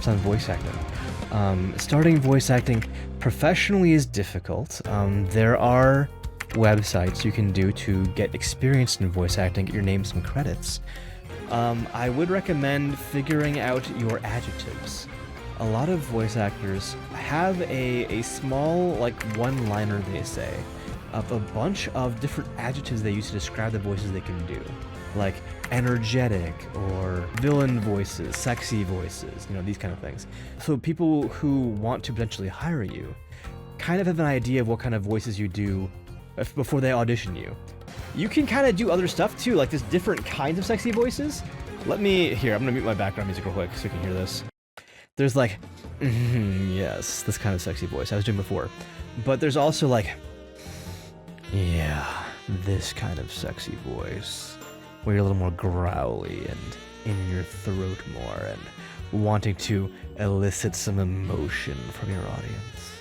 tips on voice acting. Starting voice acting professionally is difficult. There are websites you can do to get experience in voice acting, get your name some credits. I would recommend figuring out your adjectives. A lot of voice actors have a small, like, one-liner, they say, of a bunch of different adjectives they use to describe the voices they can do. Like energetic, or villain voices, sexy voices, you know, these kind of things. So people who want to potentially hire you kind of have an idea of what kind of voices you do before they audition you. You can kind of do other stuff too, like there's different kinds of sexy voices. I'm gonna mute my background music real quick so you can hear this. There's like, yes, this kind of sexy voice I was doing before. But there's also like, yeah, this kind of sexy voice, where you're a little more growly and in your throat more and wanting to elicit some emotion from your audience.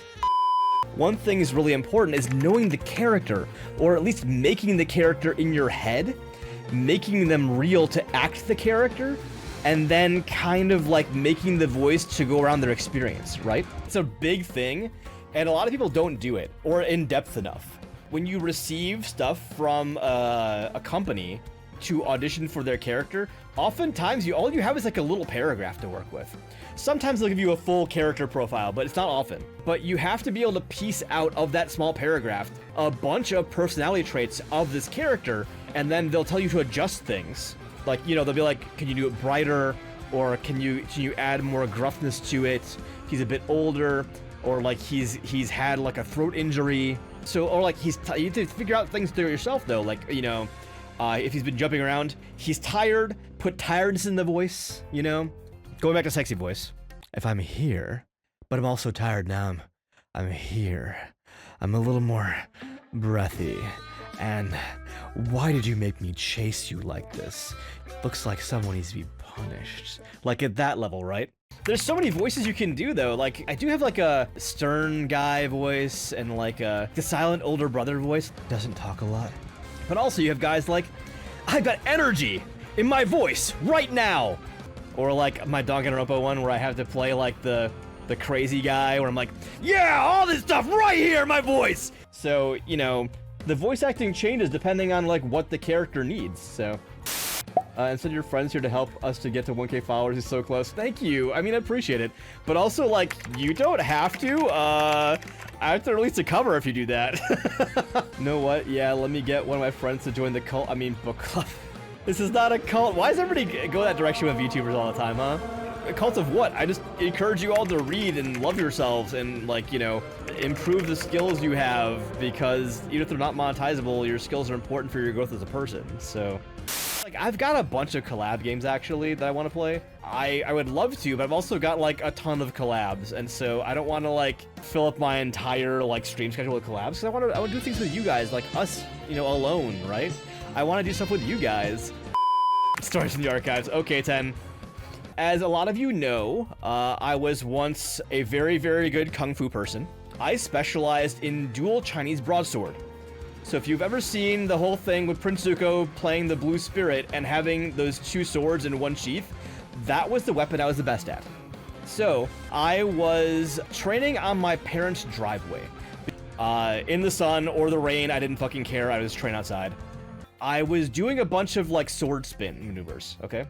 One thing is really important is knowing the character, or at least making the character in your head, making them real to act the character, and then kind of like making the voice to go around their experience, right? It's a big thing, and a lot of people don't do it, or in depth enough. When you receive stuff from a company to audition for their character, oftentimes all you have is like a little paragraph to work with. Sometimes they'll give you a full character profile, but it's not often. But you have to be able to piece out of that small paragraph a bunch of personality traits of this character, and then they'll tell you to adjust things. Like, you know, they'll be like, can you do it brighter? Or can you add more gruffness to it? He's a bit older, or like he's had like a throat injury. So, or like you have to figure out things to yourself though, like, you know, if he's been jumping around, he's tired, put tiredness in the voice, you know? Going back to sexy voice. If I'm here, but I'm also tired now, I'm here. I'm a little more breathy. And why did you make me chase you like this? Looks like someone needs to be punished. Like at that level, right? There's so many voices you can do though. Like I do have like a stern guy voice and like the silent older brother voice. Doesn't talk a lot. But also you have guys like, I've got energy in my voice right now. Or like my Danganronpa one where I have to play like the crazy guy where I'm like, yeah, all this stuff right here in my voice. So, you know, the voice acting changes depending on like what the character needs. So, and send your friends here to help us to get to 1K followers. He's so close. Thank you. I mean, I appreciate it. But also, like, you don't have to. I have to release a cover if you do that. You know what? Yeah, let me get one of my friends to join the cult. I mean, book club. This is not a cult. Why does everybody go that direction with VTubers all the time, huh? A cult of what? I just encourage you all to read and love yourselves and, like, you know, improve the skills you have, because even if they're not monetizable, your skills are important for your growth as a person. So, like, I've got a bunch of collab games actually that I want to play. I would love to, but I've also got like a ton of collabs, and so I don't want to like fill up my entire like stream schedule with collabs, because I want to do things with you guys, like us, you know, alone, right? I want to do stuff with you guys. Stories from the archives. Okay, 10. As a lot of you know, I was once a very, very good kung fu person. I specialized in dual Chinese broadsword. So if you've ever seen the whole thing with Prince Zuko playing the Blue Spirit and having those two swords in one sheath, that was the weapon I was the best at. So I was training on my parents' driveway. In the sun or the rain, I didn't fucking care. I was training outside. I was doing a bunch of like sword spin maneuvers, okay?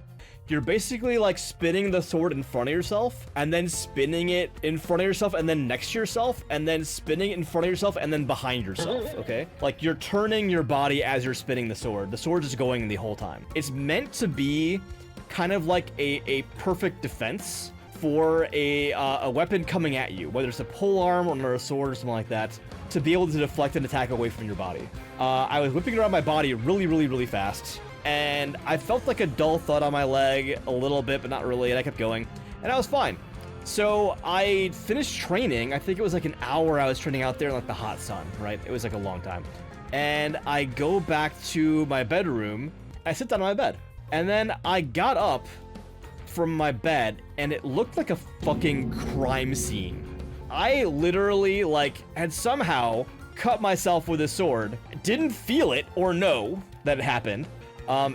You're basically like spinning the sword in front of yourself, and then spinning it in front of yourself, and then next to yourself, and then spinning it in front of yourself, and then behind yourself, okay? Like you're turning your body as you're spinning the sword. The sword is going the whole time. It's meant to be kind of like a perfect defense for a weapon coming at you, whether it's a polearm or a sword or something like that, to be able to deflect an attack away from your body. I was whipping around my body really, really, really fast, and I felt like a dull thud on my leg a little bit, but not really, and I kept going, and I was fine. So I finished training. I think it was like an hour I was training out there in like the hot sun, right? It was like a long time. And I go back to my bedroom, I sit down on my bed, and then I got up from my bed, and it looked like a fucking crime scene. I literally, like, had somehow cut myself with a sword. Didn't feel it or know that it happened.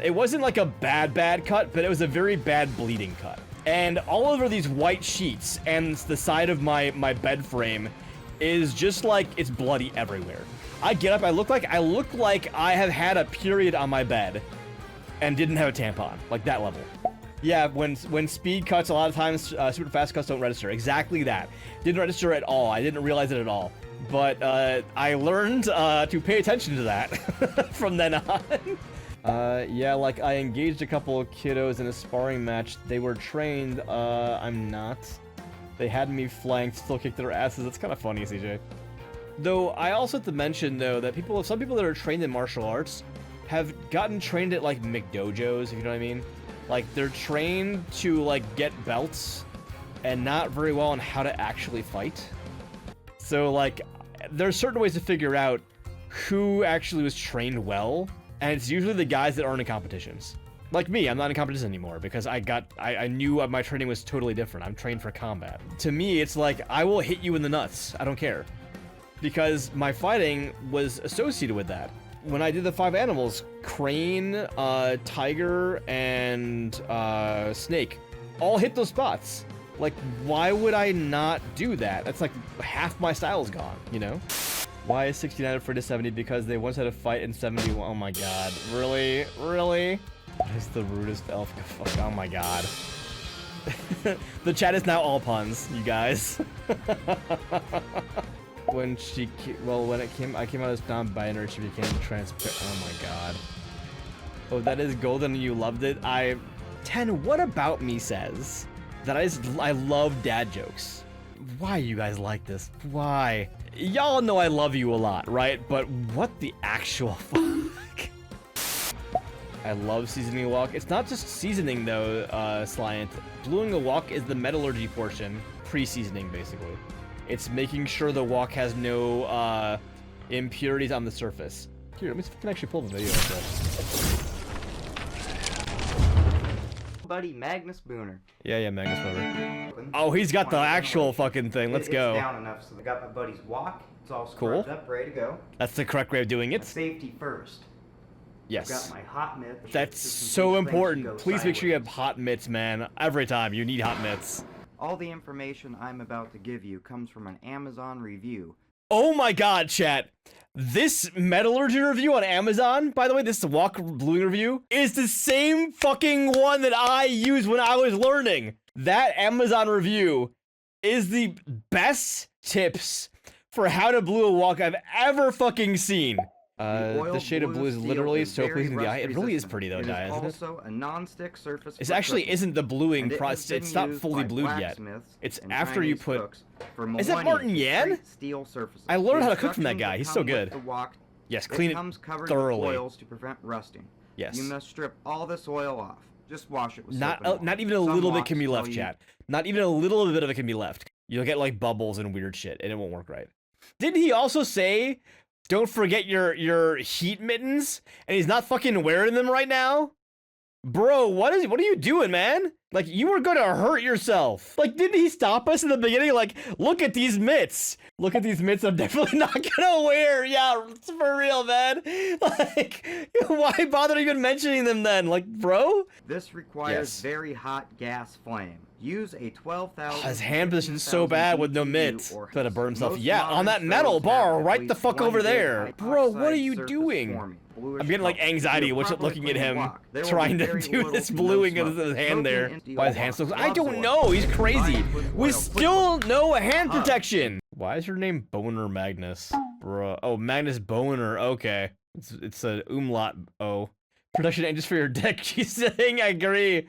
It wasn't like a bad cut, but it was a very bad bleeding cut. And all over these white sheets and the side of my bed frame is just like it's bloody everywhere. I get up, I look like I have had a period on my bed and didn't have a tampon, like that level. Yeah, when speed cuts, a lot of times super fast cuts don't register. Exactly that. Didn't register at all. I didn't realize it at all. But I learned to pay attention to that from then on. Yeah, like I engaged a couple of kiddos in a sparring match. They were trained. I'm not. They had me flanked, still kicked their asses. That's kind of funny, CJ. Though I also have to mention though that some people that are trained in martial arts have gotten trained at like McDojos, if you know what I mean. Like they're trained to like get belts and not very well on how to actually fight. So like there's certain ways to figure out who actually was trained well, and it's usually the guys that aren't in competitions. Like me, I'm not in competition anymore because I knew my training was totally different. I'm trained for combat. To me, it's like I will hit you in the nuts. I don't care. Because my fighting was associated with that. When I did the 5 animals, crane, tiger, and snake all hit those spots. Like, why would I not do that? That's like half my style's gone, you know? Why is 69 afraid of 70? Because they once had a fight in 71. Oh my god. Really? Really? That is the rudest elf. Fuck, oh my god. The chat is now all puns, you guys. When I came out as non-binary, she became transparent. Oh my god. Oh, that is golden and you loved it. 10, what about me says that I love dad jokes. Why you guys like this? Why? Y'all know I love you a lot, right? But what the actual fuck? I love seasoning a wok. It's not just seasoning though, Slyant. Bluing a wok is the metallurgy portion, pre-seasoning basically. It's making sure the wok has no impurities on the surface. Here, let me see if I can actually pull the video of this. Buddy Magnus Booner. Yeah, Magnus Booner. Oh, he's got the actual fucking thing. Let's go. It's down enough, so I got my buddy's wok. It's all cool. scrubbed up, ready to go. That's the correct way of doing it. Safety first. Yes. I've got my hot mitts. That's so important. Please make sure you have hot mitts, man. Every time you need hot mitts. All the information I'm about to give you comes from an Amazon review. Oh my god, chat. This metallurgy review on Amazon, by the way, this wok bluing review, is the same fucking one that I used when I was learning. That Amazon review is the best tips for how to blue a wok I've ever fucking seen. The shade of blue is literally so pleasing to the eye. It really is pretty though, Dia, isn't it? Also a non-stick surface. It actually isn't the bluing process. It's not fully blued yet. It's after you put. Is that Martin Yan? Steel surfaces. I learned how to cook from that guy. He's so good. Yes, clean it thoroughly. Oils to prevent rusting. Yes. You must strip all this oil off. Just wash it with soap and water. Not even a little bit can be left, chat. Not even a little bit of it can be left. You'll get like bubbles and weird shit, and it won't work right. Didn't he also say, don't forget your heat mittens? And he's not fucking wearing them right now? Bro, what are you doing, man? Like, you were gonna hurt yourself. Like, didn't he stop us in the beginning? Like, look at these mitts. Look at these mitts I'm definitely not gonna wear. Yeah, it's for real, man. Like, why bother even mentioning them then? Like, bro? This requires very hot gas flame. Use a 12,000. His hand position's so bad with no mitts. Gonna burn himself. Yeah, on that metal bar right the fuck over there. Bro, what are you doing? I'm getting like anxiety looking at him trying to do this bluing of his hand there. Why his hand so? I don't know. He's crazy. We still no hand protection. Why is your name Boner Magnus? Bro. Oh, Magnus Boner. Okay. It's a umlaut. Oh. Production engines for your dick. She's saying I agree.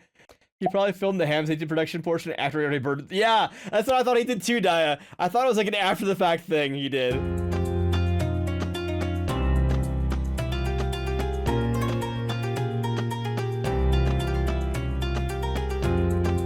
He probably filmed the ham safety production portion after he already burned. Yeah, that's what I thought he did too, Dia. I thought it was like an after the fact thing he did.